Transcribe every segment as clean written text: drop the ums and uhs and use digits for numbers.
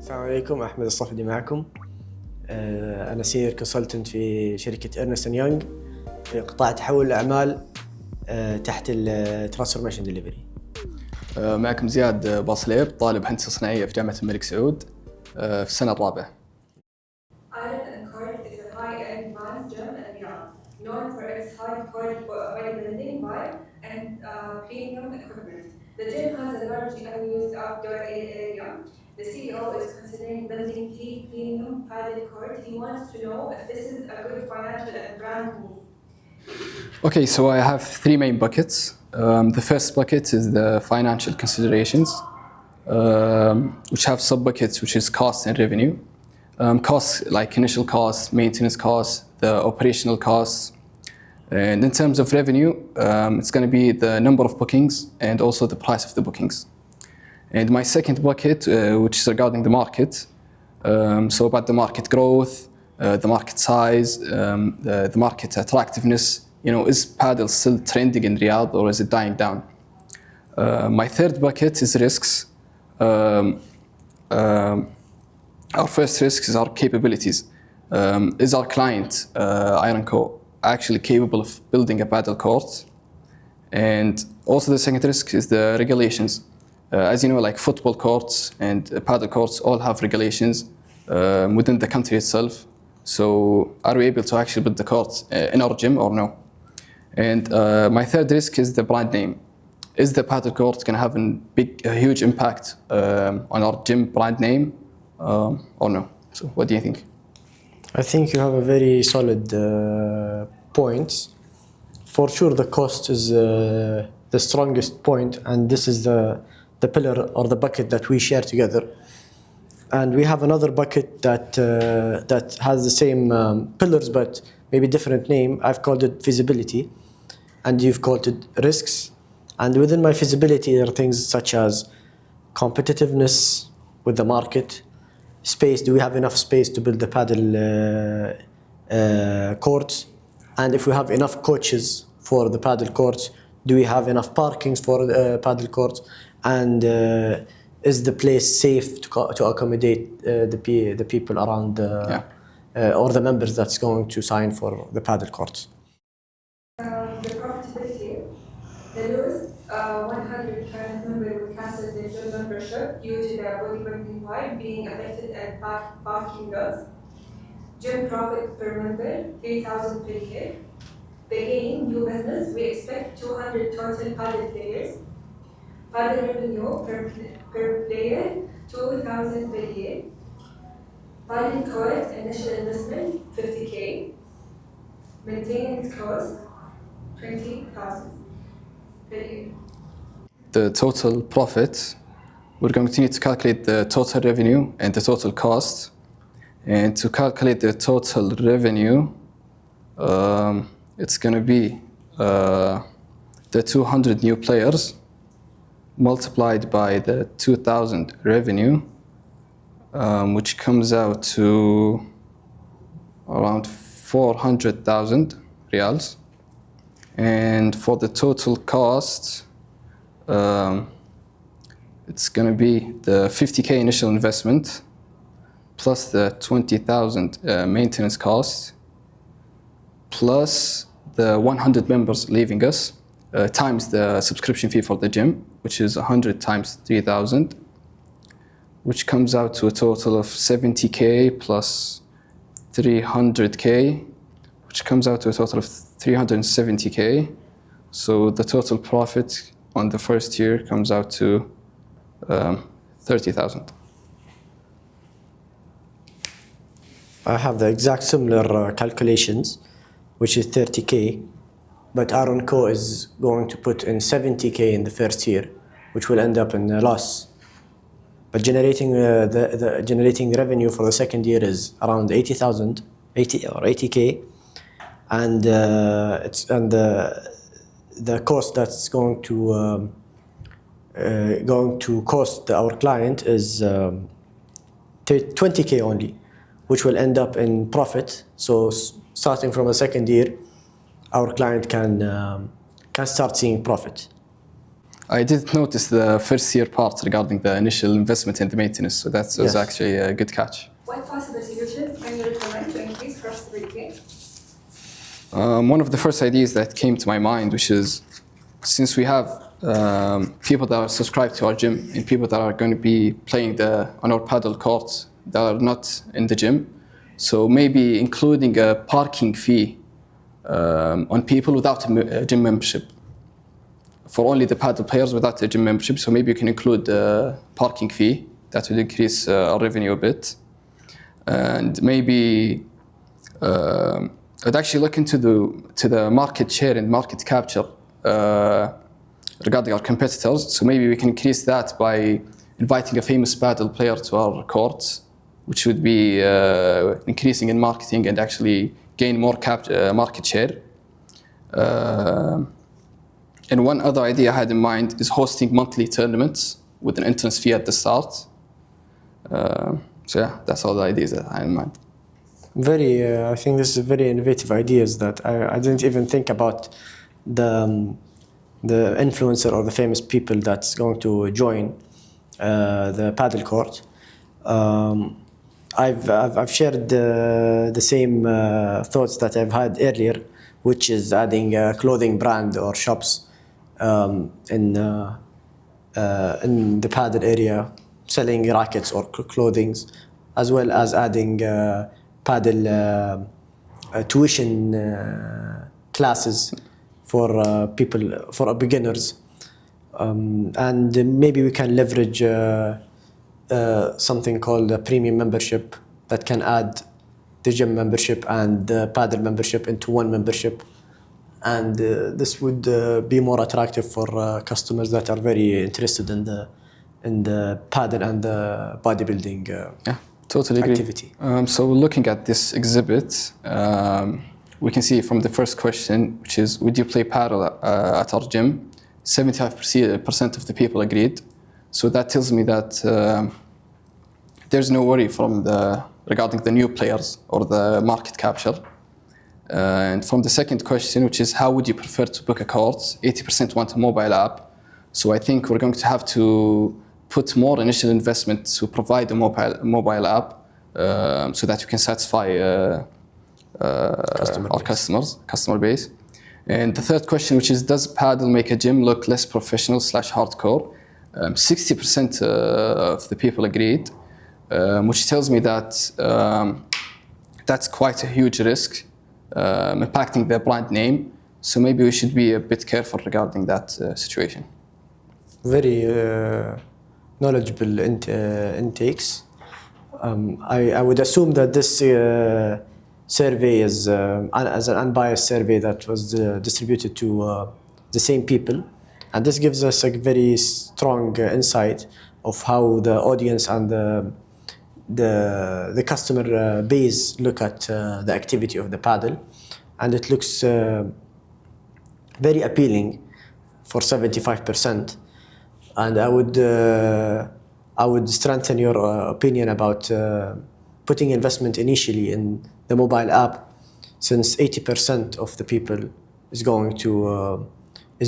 السلام عليكم، أحمد الصفدي معكم. أنا سينيور كونسلتنت في شركة إرنست أند يونغ في قطاع تحول الأعمال تحت الترانسفورميشن ديليفري. معكم زياد باصليب، طالب هندسة صناعية في جامعة الملك سعود في السنة الرابعة. Ahmed and Zeyad is a high-end men's gym in Riyadh, known for its high-quality bodybuilding vibe and premium equipment. The gym has a large unused outdoor area. The CEO is considering building 3 premium padded courts. He wants to know if this is a good financial and brand move. Okay, so I have 3 main buckets. The first bucket is the financial considerations, which have sub-buckets, which is cost and revenue. Costs like initial costs, maintenance costs, the operational costs. And in terms of revenue, it's going to be the number of bookings and also the price of the bookings. And my second bucket, which is regarding the market, so about the market growth, the market size, the market attractiveness. You know, is paddle still trending in Riyadh or is it dying down? My third bucket is risks. Our first risk is our capabilities. Is our client, Ironco, actually capable of building a paddle court? And also the second risk is the regulations. As you know, like football courts and paddle courts all have regulations within the country itself. So are we able to actually build the court in our gym or no? And my third risk is the brand name. Is the paddle court going to have a huge impact on our gym brand name or no? So what do you think? I think you have a very solid point. For sure, the cost is the strongest point, and this is the pillar or the bucket that we share together. And we have another bucket that has the same pillars but maybe different name. I've called it feasibility, and you've called it risks. And within my feasibility, there are things such as competitiveness with the market, space. Do we have enough space to build the paddle courts? And if we have enough coaches for the paddle courts, do we have enough parkings for the paddle courts? And is the place safe to accommodate the people around or the members that's going to sign for the paddle courts? The profitability. The lowest 100 current member will cancel their gym membership due to their bodybuilding vibe being affected and parking bills. Gym profit per member 3,000 per year. Beginning new business, we expect 200 total paddle players. Paddle revenue per player 2,000 per year. Paddle court initial investment 50K. Maintenance cost 20,000 per year. The total profit, we're going to need to calculate the total revenue and the total cost. And to calculate the total revenue, it's going to be the 200 new players multiplied by the 2,000 revenue, which comes out to around 400,000 riyals. And for the total cost, it's going to be the 50K initial investment plus the 20,000 maintenance cost plus the 100 members leaving us times the subscription fee for the gym, which is 100 times 3,000, which comes out to a total of 70K plus 300K, which comes out to a total of 370K. So the total profit on the first year comes out to 30,000. I have the exact similar calculations, which is 30K, but Ironco is going to put in 70K in the first year, which will end up in a loss. But generating generating revenue for the second year is around 80K, and the cost that's going to cost our client is 20K only, which will end up in profit. So starting from the second year, our client can start seeing profit. I did notice the first year part regarding the initial investment and the maintenance, so that was Yes. actually a good catch. What possible solutions can you recommend to increase profitability? One of the first ideas that came to my mind, which is since we have people that are subscribed to our gym and people that are going to be playing on our paddle courts that are not in the gym, so maybe including a parking fee on people without a gym membership. For only the paddle players without a gym membership, so maybe you can include a parking fee that would increase our revenue a bit. And maybe I'd actually look into the market share and market capture regarding our competitors. So maybe we can increase that by inviting a famous paddle player to our courts, which would be increasing in marketing and actually gain more market share. And one other idea I had in mind is hosting monthly tournaments with an entrance fee at the start. So yeah, that's all the ideas that I had in mind. I think this is very innovative ideas that I didn't even think about the influencer or the famous people that's going to join the paddle court. I've shared the same thoughts that I've had earlier, which is adding a clothing brand or shops in the paddle area, selling rackets or clothing, as well as adding paddle tuition classes for beginners, and maybe we can leverage something called a premium membership that can add the gym membership and the paddle membership into one membership, and this would be more attractive for customers that are very interested in the paddle and the bodybuilding Totally agree. activity. So looking at this exhibit, we can see from the first question, which is, would you play paddle at our gym? 75% of the people agreed. So that tells me that there's no worry regarding the new players or the market capture. And from the second question, which is, how would you prefer to book a course? 80% want a mobile app. So I think we're going to have to put more initial investment to provide a mobile app so that you can satisfy our customer base. And the third question, which is, does paddle make a gym look less professional / hardcore? 60% of the people agreed, which tells me that that's quite a huge risk, impacting their brand name. So maybe we should be a bit careful regarding that situation. Very knowledgeable intakes. I would assume that this survey is as an unbiased survey that was distributed to the same people, and this gives us a very strong insight of how the audience and the customer base look at the activity of the paddle, and it looks very appealing for 75%. And I would strengthen your opinion about putting investment initially in the mobile app, since 80% of the people is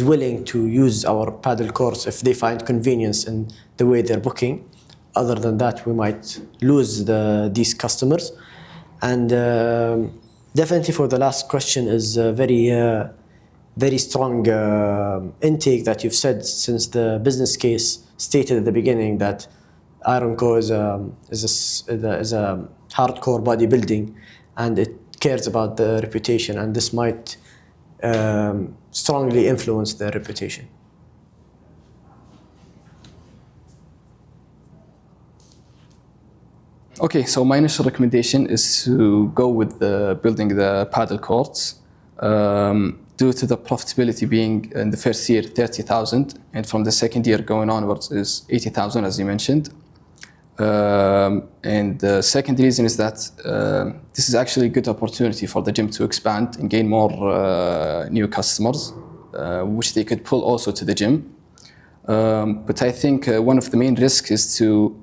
willing to use our paddle course if they find convenience in the way they're booking. Other than that, we might lose these customers. And definitely for the last question is very strong intake that you've said, since the business case stated at the beginning that Ironco is a hardcore bodybuilding, and it cares about the reputation, and this might strongly influence their reputation. Okay, so my initial recommendation is to go with building the paddle courts. Due to the profitability being in the first year 30,000, and from the second year going onwards is 80,000, as you mentioned. And the second reason is that this is actually a good opportunity for the gym to expand and gain more new customers, which they could pull also to the gym. But I think one of the main risks is to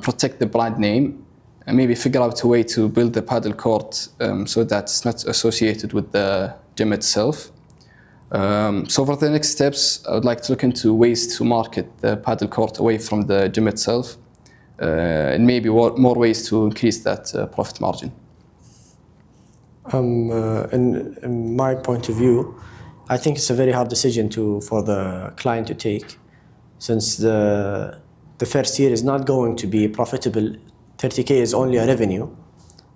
protect the brand name and maybe figure out a way to build the paddle court so that's not associated with the gym itself. So for the next steps, I would like to look into ways to market the paddle court away from the gym itself, and maybe more ways to increase that profit margin. In my point of view, I think it's a very hard decision for the client to take, since the first year is not going to be profitable. 30K is only a revenue.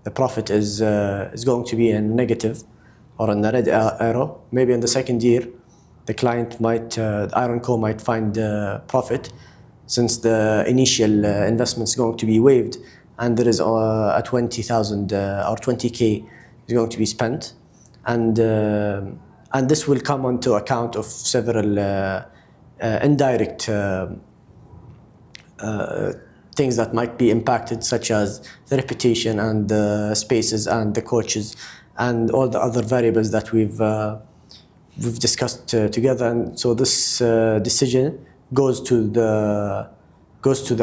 The profit is going to be in negative or in the red arrow. Maybe in the second year, the client might, Iron Co might find profit, since the initial investment is going to be waived, and there is a 20,000 or 20K is going to be spent, and this will come onto account of several indirect things that might be impacted, such as the reputation and the spaces and the coaches and all the other variables that we've discussed together. And so this decision goes to the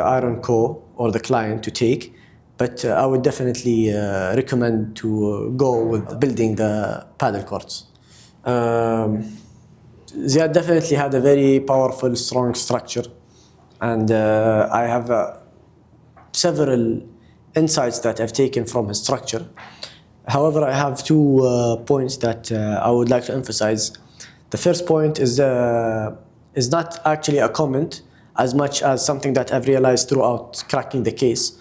Iron Co or the client to take. But I would definitely recommend to go with building the paddle courts. Ziyad definitely had a very powerful, strong structure, and I have several insights that I've taken from his structure. However, I have two points that I would like to emphasize. The first point is not actually a comment as much as something that I've realized throughout cracking the case.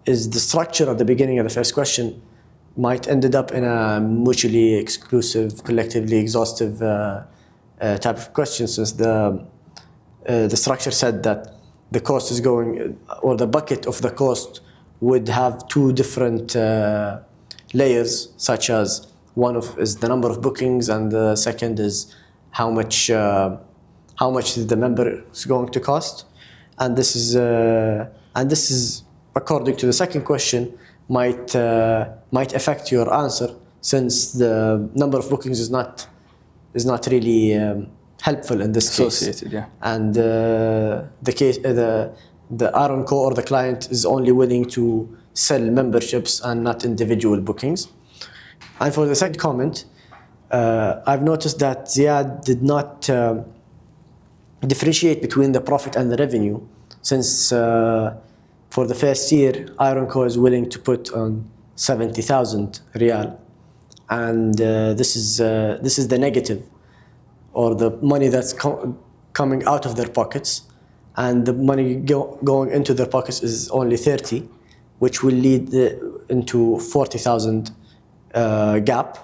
Is the structure at the beginning of the first question might ended up in a mutually exclusive, collectively exhaustive type of question, since the structure said that the cost is going, or the bucket of the cost would have two different layers, such as one is the number of bookings, and the second is how much the member is going to cost. And this is according to the second question might affect your answer, since the number of bookings is not really helpful in this case. Associated, yeah. And the Iron Co or the client is only willing to sell memberships and not individual bookings. And for the second comment, I've noticed that Ziyad did not differentiate between the profit and the revenue, since for the first year, Iron Co is willing to put on 70,000 riyal, and this is the negative, or the money that's coming out of their pockets, and the money going into their pockets is only 30, which will lead into 40,000 gap.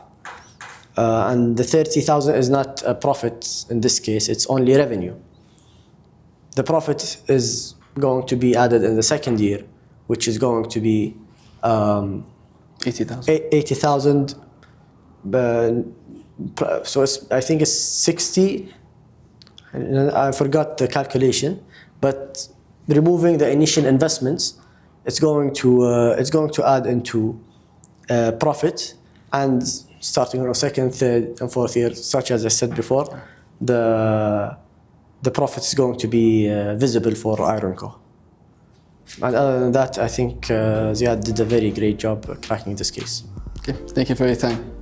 And the 30,000 is not a profit in this case, it's only revenue. The profit is going to be added in the second year, which is going to be 80,000. So I think it's 60. I forgot the calculation, but removing the initial investments, it's going to add into profit, and starting on the second, third, and fourth year, such as I said before, the profit is going to be visible for Iron Co. And other than that, I think Ziyad did a very great job cracking this case. Okay, thank you for your time.